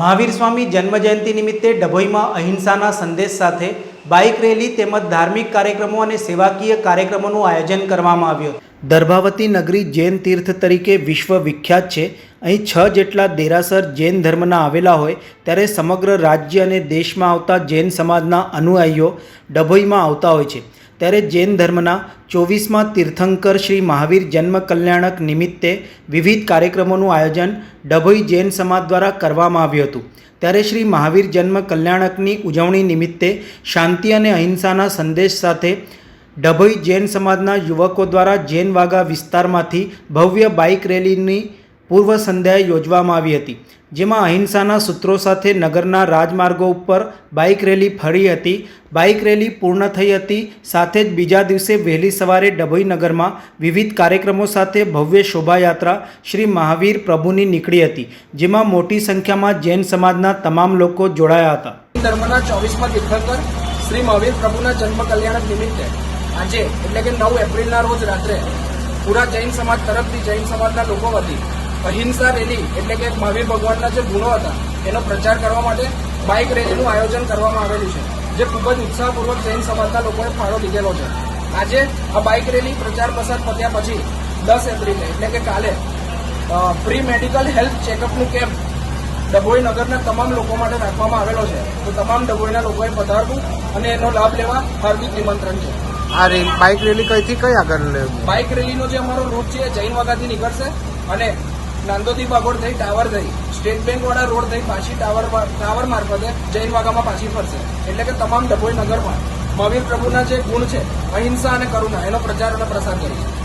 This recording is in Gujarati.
મહાવીર સ્વામી જન્મજયંતિ નિમિત્તે ડભોઈમાં અહિંસાના સંદેશ સાથે બાઇક રેલી તેમજ ધાર્મિક કાર્યક્રમો અને સેવાકીય કાર્યક્રમોનું આયોજન કરવામાં આવ્યું હતું। દર્ભાવતી નગરી જૈન તીર્થ તરીકે વિશ્વ વિખ્યાત છે। અહીં 6 જેટલા દેરાસર જૈન ધર્મના આવેલા હોય ત્યારે સમગ્ર રાજ્ય અને દેશમાં આવતા જૈન સમાજના અનુયાયીઓ ડભોઈમાં આવતા હોય છે। ત્યારે જૈન ધર્મના 24મા તીર્થંકર શ્રી મહાવીર જન્મ કલ્યાણક નિમિત્તે વિવિધ કાર્યક્રમોનું આયોજન ડભોઈ જૈન સમાજ દ્વારા કરવામાં આવ્યું હતું। ત્યારે શ્રી મહાવીર જન્મ કલ્યાણકની ઉજવણી નિમિત્તે શાંતિ અને અહિંસાના સંદેશ સાથે ડભોઈ જૈન સમાજના યુવકો દ્વારા જૈન વાગા વિસ્તારમાંથી ભવ્ય બાઇક રેલીની પૂર્વ સંધ્યાએ યોજવામાં આવી હતી, જેમાં અહિંસાના સૂત્રો સાથે નગરના રાજમાર્ગો ઉપર બાઇક રેલી ફરી હતી। બાઇક રેલી પૂર્ણ થઈ હતી, સાથે જ બીજા દિવસે વહેલી સવારે ડભોઈ નગરમાં વિવિધ કાર્યક્રમો સાથે ભવ્ય શોભાયાત્રા શ્રી મહાવીર પ્રભુની નીકળી હતી, જેમાં મોટી સંખ્યામાં જૈન સમાજના તમામ લોકો જોડાયા હતા। ધર્મના 24મા તીર્થંકર શ્રી મહાવીર પ્રભુના જન્મ કલ્યાણક નિમિત્તે આજે એટલે કે 9 એપ્રિલના રોજ રાત્રે પૂરા જૈન સમાજ તરફથી જૈન સમાજના લોકો વતી અહિંસા રેલી એટલે કે મહાવીર ભગવાનના જે ગુણો હતા એનો પ્રચાર કરવા માટે બાઇક રેલીનું આયોજન કરવામાં આવેલું છે, જે ખૂબ જ ઉત્સાહપૂર્વક જૈન સમાજના લોકોએ ફાળો લીધેલો છે। આજે આ બાઇક રેલી પ્રચાર પ્રસાર પત્યા પછી 10 એપ્રિલે એટલે કે કાલે ફ્રી મેડિકલ હેલ્થ ચેકઅપનું કેમ્પ ડભોઈ નગરના તમામ લોકો માટે રાખવામાં આવેલો છે, તો તમામ ડભોઈના લોકોએ પધારવું અને એનો લાભ લેવા હાર્દિક નિમંત્રણ છે। આ બાઇક રેલી કઈથી કઈ આગળ બાઇક રેલીનો જે અમારો રૂટ છે જૈન વાગાથી નીકળશે અને નાંદોદી બાગોળ થઈ ટાવર થઈ સ્ટેટ બેંક વાળા રોડ થઈ પાછી ટાવર મારફતે જૈન વાગામાં પાછી ફરશે, એટલે કે તમામ ડભોઈ નગરમાં મહાવીર પ્રભુના જે ગુણ છે અહિંસા અને કરુણા એનો પ્રચાર અને પ્રસાર કરીશું।